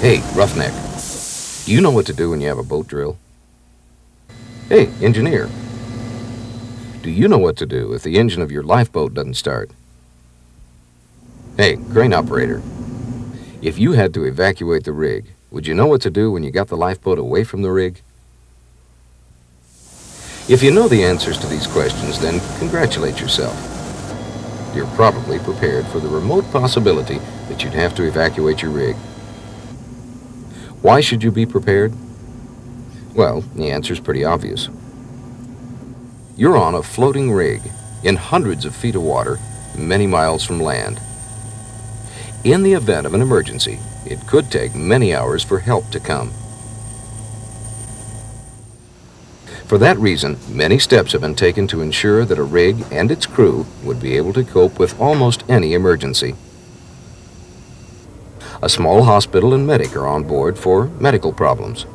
Hey, roughneck, do you know what to do when you have a boat drill? Hey, engineer, do you know what to do if the engine of your lifeboat doesn't start? Hey, crane operator, if you had to evacuate the rig, would you know what to do when you got the lifeboat away from the rig? If you know the answers to these questions, then congratulate yourself. You're probably prepared for the remote possibility that you'd have to evacuate your rig. Why should you be prepared? Well, the answer's pretty obvious. You're on a floating rig in hundreds of feet of water, many miles from land. In the event of an emergency, it could take many hours for help to come. For that reason, many steps have been taken to ensure that a rig and its crew would be able to cope with almost any emergency. A small hospital and medic are on board for medical problems.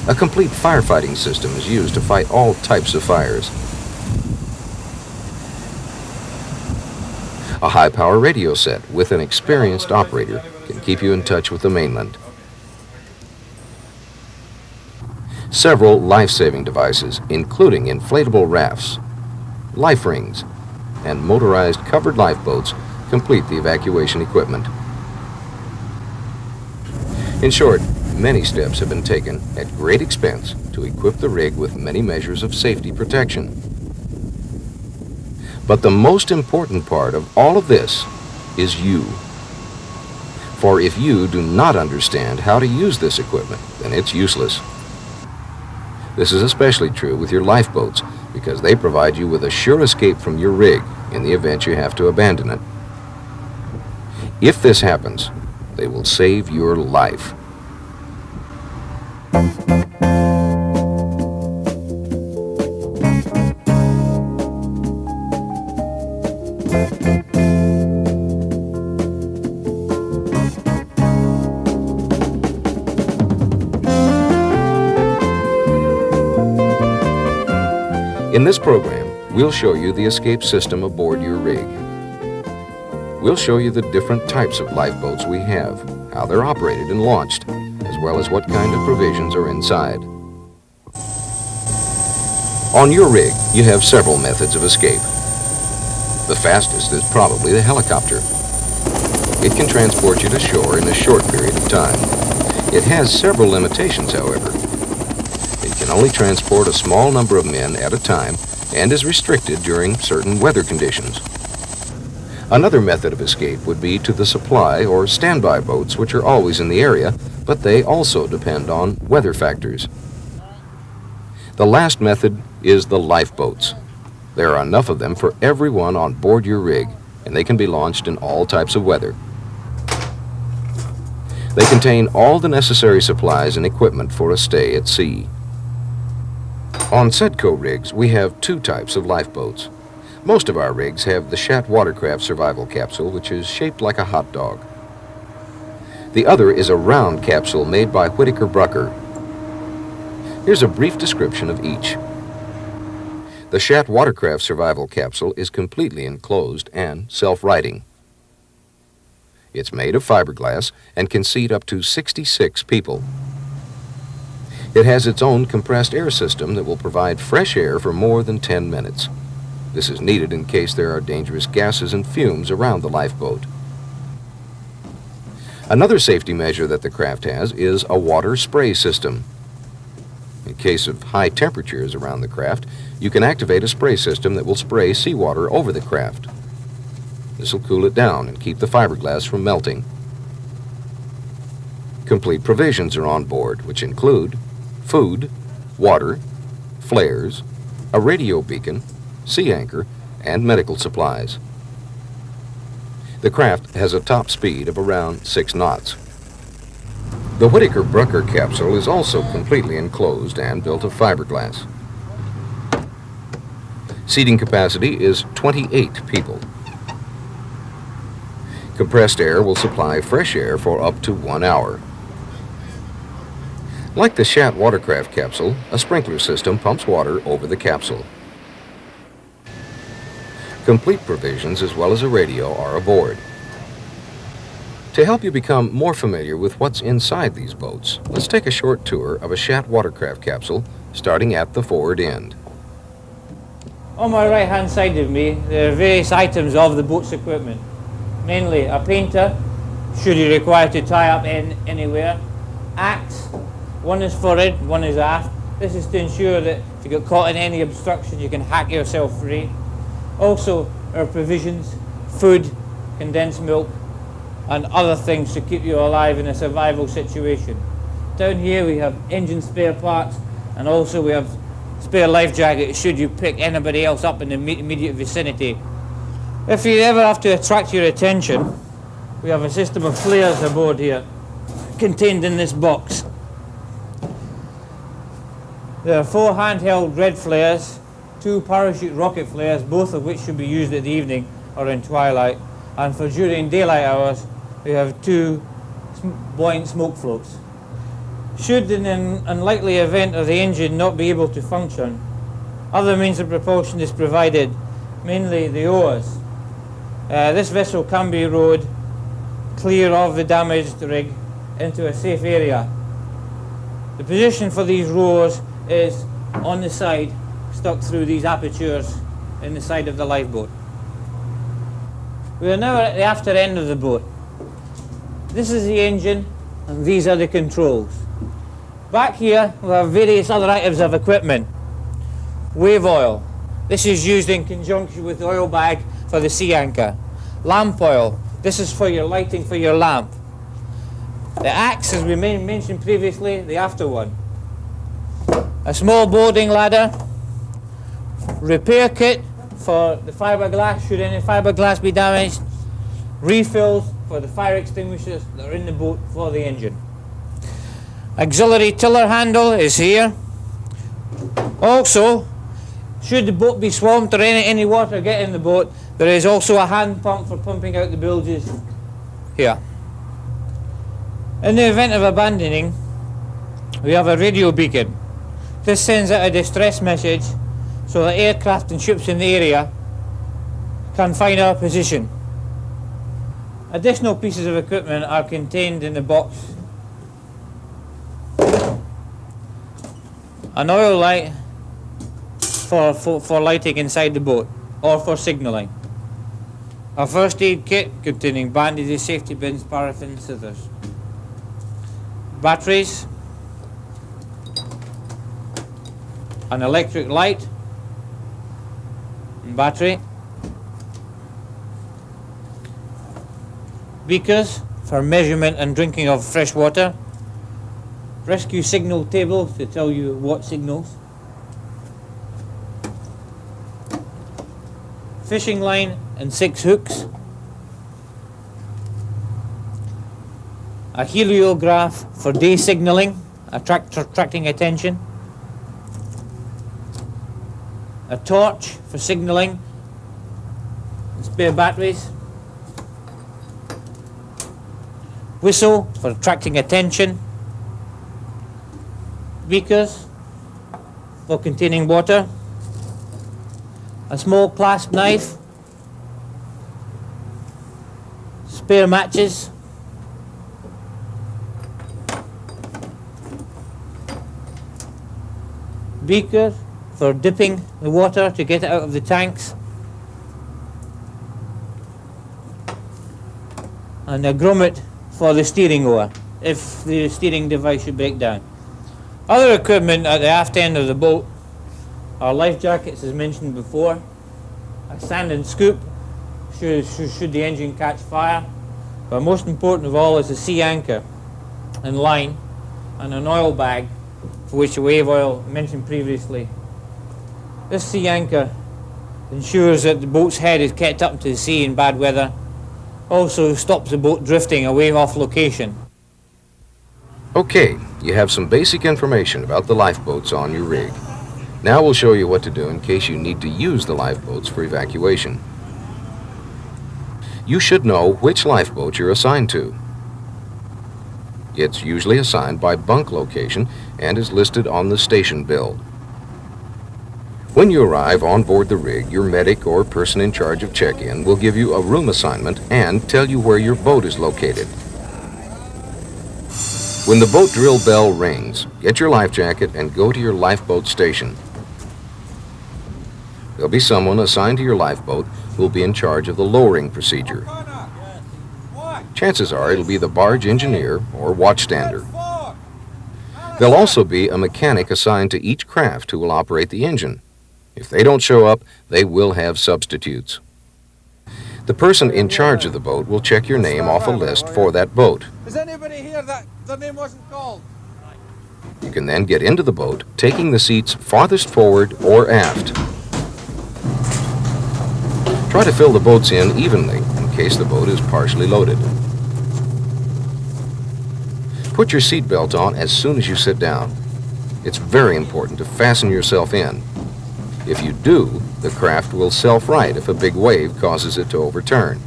A complete firefighting system is used to fight all types of fires. A high-power radio set with an experienced operator can keep you in touch with the mainland. Several life-saving devices, including inflatable rafts, life rings, and motorized covered lifeboats, complete the evacuation equipment. In short, many steps have been taken at great expense to equip the rig with many measures of safety protection. But the most important part of all of this is you. For if you do not understand how to use this equipment, then it's useless. This is especially true with your lifeboats because they provide you with a sure escape from your rig in the event you have to abandon it. If this happens, they will save your life. In this program, we'll show you the escape system aboard your rig. We'll show you the different types of lifeboats we have, how they're operated and launched, as well as what kind of provisions are inside. On your rig, you have several methods of escape. The fastest is probably the helicopter. It can transport you to shore in a short period of time. It has several limitations, however. It can only transport a small number of men at a time and is restricted during certain weather conditions. Another method of escape would be to the supply or standby boats, which are always in the area, but they also depend on weather factors. The last method is the lifeboats. There are enough of them for everyone on board your rig, and they can be launched in all types of weather. They contain all the necessary supplies and equipment for a stay at sea. On Sedco rigs, we have two types of lifeboats. Most of our rigs have the Shat Watercraft Survival Capsule, which is shaped like a hot dog. The other is a round capsule made by Whittaker Brucker. Here's a brief description of each. The Shat Watercraft Survival Capsule is completely enclosed and self-righting. It's made of fiberglass and can seat up to 66 people. It has its own compressed air system that will provide fresh air for more than 10 minutes. This is needed in case there are dangerous gases and fumes around the lifeboat. Another safety measure that the craft has is a water spray system. In case of high temperatures around the craft, you can activate a spray system that will spray seawater over the craft. This will cool it down and keep the fiberglass from melting. Complete provisions are on board, which include food, water, flares, a radio beacon, sea anchor, and medical supplies. The craft has a top speed of around 6 knots. The Whittaker Brucker capsule is also completely enclosed and built of fiberglass. Seating capacity is 28 people. Compressed air will supply fresh air for up to 1 hour. Like the Shat Watercraft capsule, a sprinkler system pumps water over the capsule. Complete provisions as well as a radio are aboard. To help you become more familiar with what's inside these boats, let's take a short tour of a Shat watercraft capsule, starting at the forward end. On my right hand side of me, there are various items of the boat's equipment. Mainly a painter, should you require to tie up anywhere. Axe, one is forward, one is aft. This is to ensure that if you get caught in any obstruction, you can hack yourself free. Also, our provisions, food, condensed milk, and other things to keep you alive in a survival situation. Down here we have engine spare parts, and also we have spare life jackets should you pick anybody else up in the immediate vicinity. If you ever have to attract your attention, we have a system of flares aboard here, contained in this box. There are 4 handheld red flares, 2 parachute rocket flares, both of which should be used at the evening or in twilight, and for during daylight hours we have 2 buoyant smoke floats. Should in an unlikely event of the engine not be able to function, other means of propulsion is provided, mainly the oars. This vessel can be rowed clear of the damaged rig into a safe area. The position for these rowers is on the side, stuck through these apertures in the side of the lifeboat. We are now at the after end of the boat. This is the engine and these are the controls. Back here we have various other items of equipment. Wave oil. This is used in conjunction with the oil bag for the sea anchor. Lamp oil. This is for your lighting for your lamp. The axe, as we mentioned previously, the after one. A small boarding ladder. Repair kit for the fiberglass, should any fiberglass be damaged. Refills for the fire extinguishers that are in the boat for the engine. Auxiliary tiller handle is here. Also, should the boat be swamped or any water get in the boat, there is also a hand pump for pumping out the bilges here. In the event of abandoning, we have a radio beacon. This sends out a distress message so that aircraft and ships in the area can find our position. Additional pieces of equipment are contained in the box. An oil light for lighting inside the boat or for signalling. A first aid kit containing bandages, safety bins, paraffin, scissors. Batteries. An electric light. Battery. Beakers for measurement and drinking of fresh water. Rescue signal table to tell you what signals. Fishing line and 6 hooks. A heliograph for day signalling, attracting attention. A torch for signalling, spare batteries. Whistle for attracting attention. Beakers for containing water. A small clasp knife. Spare matches. Beaker for dipping the water to get it out of the tanks. And a grommet for the steering oar if the steering device should break down. Other equipment at the aft end of the boat are life jackets, as mentioned before, a sand and scoop should the engine catch fire, but most important of all is a sea anchor and line and an oil bag for which the wave oil mentioned previously. This sea anchor ensures that the boat's head is kept up to the sea in bad weather, also stops the boat drifting away off location. Okay, you have some basic information about the lifeboats on your rig. Now we'll show you what to do in case you need to use the lifeboats for evacuation. You should know which lifeboat you're assigned to. It's usually assigned by bunk location and is listed on the station bill. When you arrive on board the rig, your medic or person in charge of check-in will give you a room assignment and tell you where your boat is located. When the boat drill bell rings, get your life jacket and go to your lifeboat station. There'll be someone assigned to your lifeboat who will be in charge of the lowering procedure. Chances are it'll be the barge engineer or watchstander. There'll also be a mechanic assigned to each craft who will operate the engine. If they don't show up, they will have substitutes. The person in charge of the boat will check your name off a list for that boat. Is anybody here that their name wasn't called? You can then get into the boat, taking the seats farthest forward or aft. Try to fill the boats in evenly in case the boat is partially loaded. Put your seatbelt on as soon as you sit down. It's very important to fasten yourself in. If you do, the craft will self-right if a big wave causes it to overturn.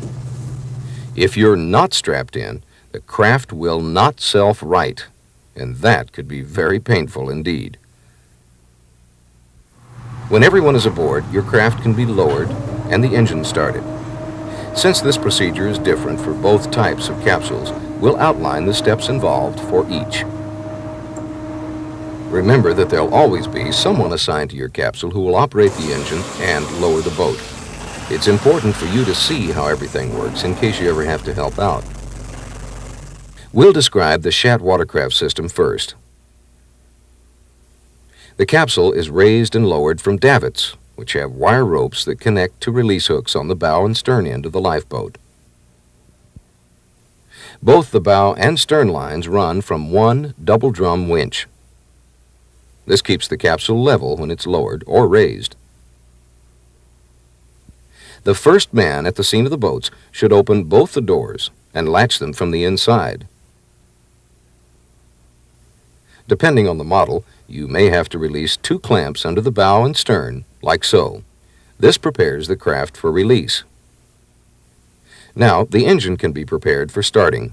If you're not strapped in, the craft will not self-right, and that could be very painful indeed. When everyone is aboard, your craft can be lowered and the engine started. Since this procedure is different for both types of capsules, we'll outline the steps involved for each. Remember that there'll always be someone assigned to your capsule who will operate the engine and lower the boat. It's important for you to see how everything works in case you ever have to help out. We'll describe the Shat watercraft system first. The capsule is raised and lowered from davits, which have wire ropes that connect to release hooks on the bow and stern end of the lifeboat. Both the bow and stern lines run from one double drum winch. This keeps the capsule level when it's lowered or raised. The first man at the scene of the boats should open both the doors and latch them from the inside. Depending on the model, you may have to release 2 clamps under the bow and stern, like so. This prepares the craft for release. Now, the engine can be prepared for starting.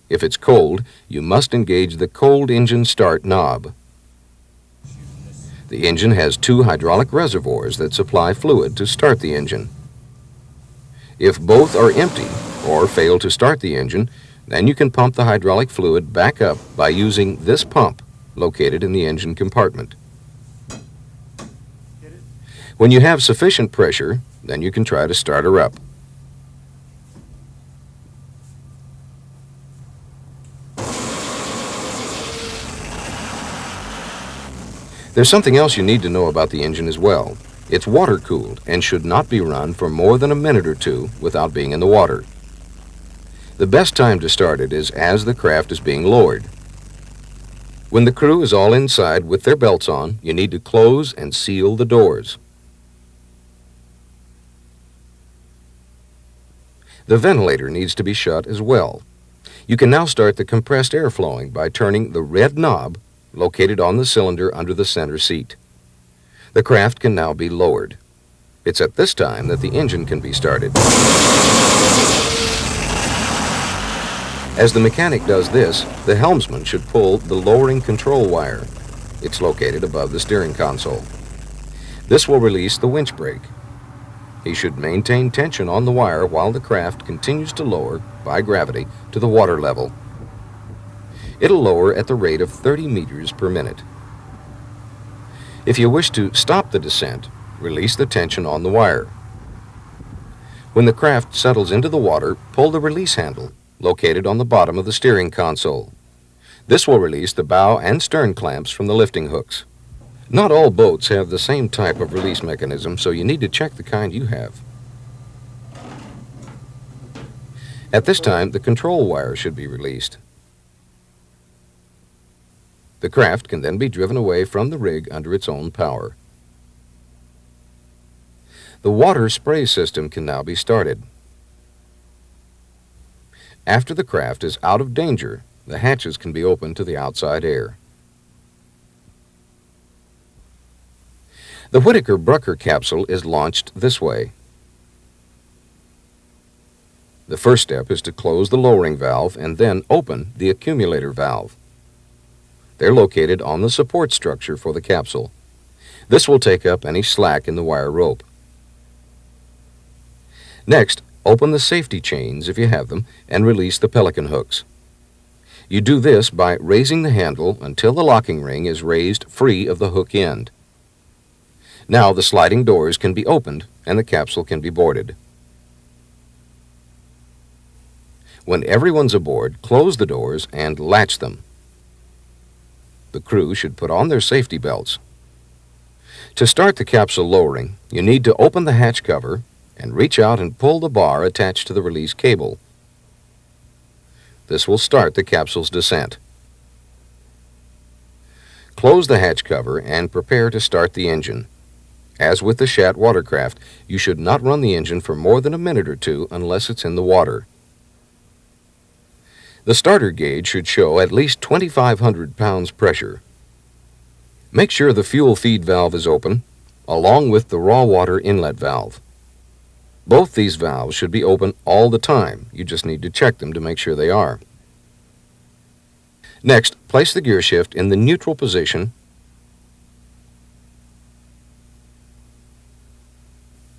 If it's cold, you must engage the cold engine start knob. The engine has 2 hydraulic reservoirs that supply fluid to start the engine. If both are empty or fail to start the engine, then you can pump the hydraulic fluid back up by using this pump located in the engine compartment. When you have sufficient pressure, then you can try to start her up. There's something else you need to know about the engine as well. It's water-cooled and should not be run for more than a minute or 2 without being in the water. The best time to start it is as the craft is being lowered. When the crew is all inside with their belts on, you need to close and seal the doors. The ventilator needs to be shut as well. You can now start the compressed air flowing by turning the red knob located on the cylinder under the center seat. The craft can now be lowered. It's at this time that the engine can be started. As the mechanic does this, the helmsman should pull the lowering control wire. It's located above the steering console. This will release the winch brake. He should maintain tension on the wire while the craft continues to lower by gravity to the water level. It'll lower at the rate of 30 meters per minute. If you wish to stop the descent, release the tension on the wire. When the craft settles into the water, pull the release handle located on the bottom of the steering console. This will release the bow and stern clamps from the lifting hooks. Not all boats have the same type of release mechanism, so you need to check the kind you have. At this time, the control wire should be released. The craft can then be driven away from the rig under its own power. The water spray system can now be started. After the craft is out of danger, the hatches can be opened to the outside air. The Whittaker-Brucker capsule is launched this way. The first step is to close the lowering valve and then open the accumulator valve. They're located on the support structure for the capsule. This will take up any slack in the wire rope. Next, open the safety chains if you have them and release the pelican hooks. You do this by raising the handle until the locking ring is raised free of the hook end. Now the sliding doors can be opened and the capsule can be boarded. When everyone's aboard, close the doors and latch them. The crew should put on their safety belts. To start the capsule lowering, you need to open the hatch cover and reach out and pull the bar attached to the release cable. This will start the capsule's descent. Close the hatch cover and prepare to start the engine. As with the Shat watercraft, you should not run the engine for more than a minute or two unless it's in the water. The starter gauge should show at least 2,500 pounds pressure. Make sure the fuel feed valve is open, along with the raw water inlet valve. Both these valves should be open all the time. You just need to check them to make sure they are. Next, place the gear shift in the neutral position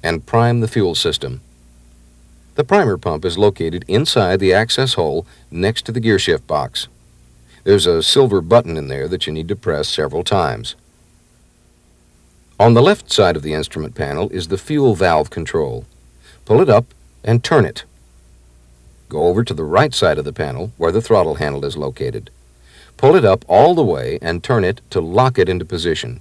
and prime the fuel system. The primer pump is located inside the access hole next to the gear shift box. There's a silver button in there that you need to press several times. On the left side of the instrument panel is the fuel valve control. Pull it up and turn it. Go over to the right side of the panel where the throttle handle is located. Pull it up all the way and turn it to lock it into position.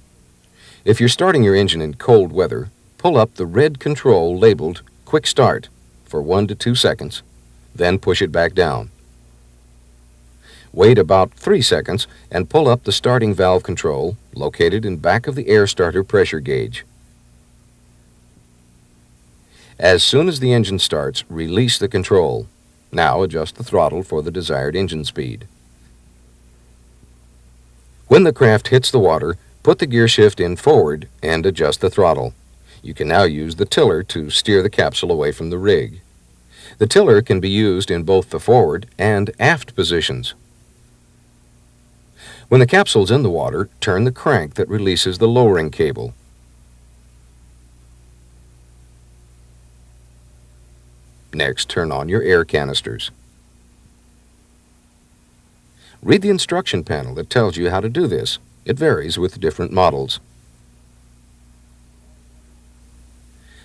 If you're starting your engine in cold weather, pull up the red control labeled Quick Start for 1 to 2 seconds, then push it back down. Wait about 3 seconds and pull up the starting valve control located in back of the air starter pressure gauge. As soon as the engine starts, release the control. Now adjust the throttle for the desired engine speed. When the craft hits the water, put the gear shift in forward and adjust the throttle. You can now use the tiller to steer the capsule away from the rig. The tiller can be used in both the forward and aft positions. When the capsule's in the water, turn the crank that releases the lowering cable. Next, turn on your air canisters. Read the instruction panel that tells you how to do this. It varies with different models.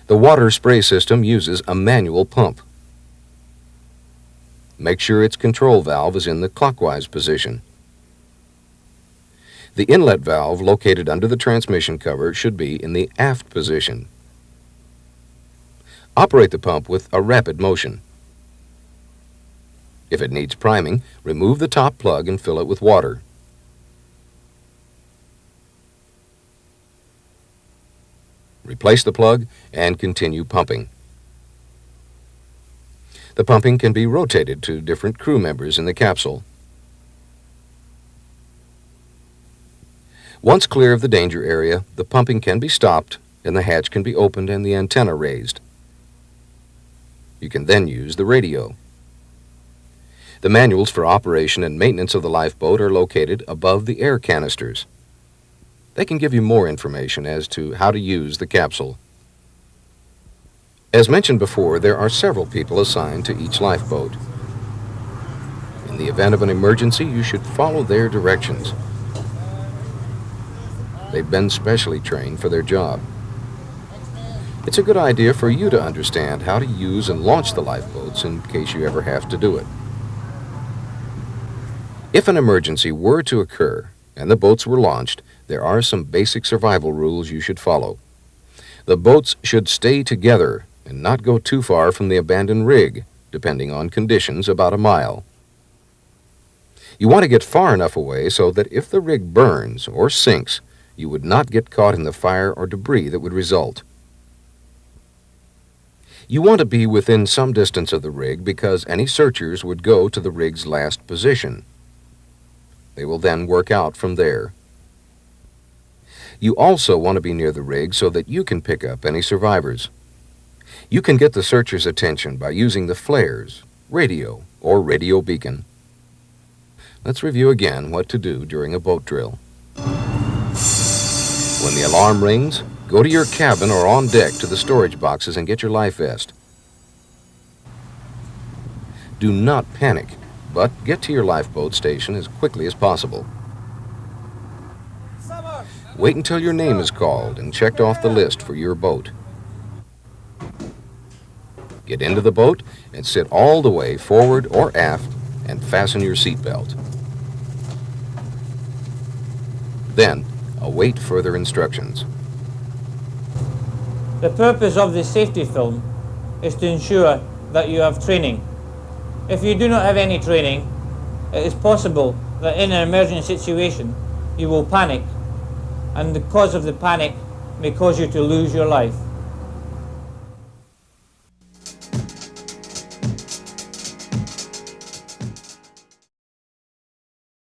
The water spray system uses a manual pump. Make sure its control valve is in the clockwise position. The inlet valve located under the transmission cover should be in the aft position. Operate the pump with a rapid motion. If it needs priming, remove the top plug and fill it with water. Replace the plug and continue pumping. The pumping can be rotated to different crew members in the capsule. Once clear of the danger area, the pumping can be stopped and the hatch can be opened and the antenna raised. You can then use the radio. The manuals for operation and maintenance of the lifeboat are located above the air canisters. They can give you more information as to how to use the capsule. As mentioned before, there are several people assigned to each lifeboat. In the event of an emergency, you should follow their directions. They've been specially trained for their job. It's a good idea for you to understand how to use and launch the lifeboats in case you ever have to do it. If an emergency were to occur and the boats were launched, there are some basic survival rules you should follow. The boats should stay together and not go too far from the abandoned rig, depending on conditions, about a mile. You want to get far enough away so that if the rig burns or sinks, you would not get caught in the fire or debris that would result. You want to be within some distance of the rig because any searchers would go to the rig's last position. They will then work out from there. You also want to be near the rig so that you can pick up any survivors. You can get the searchers' attention by using the flares, radio, or radio beacon. Let's review again what to do during a boat drill. When the alarm rings, go to your cabin or on deck to the storage boxes and get your life vest. Do not panic. but get to your lifeboat station as quickly as possible. Summers! Wait until your name is called and checked off the list for your boat. Get into the boat and sit all the way forward or aft and fasten your seatbelt. Then, await further instructions. The purpose of this safety film is to ensure that you have training. If you do not have any training, it is possible that in an emergency situation you will panic, and the cause of the panic may cause you to lose your life.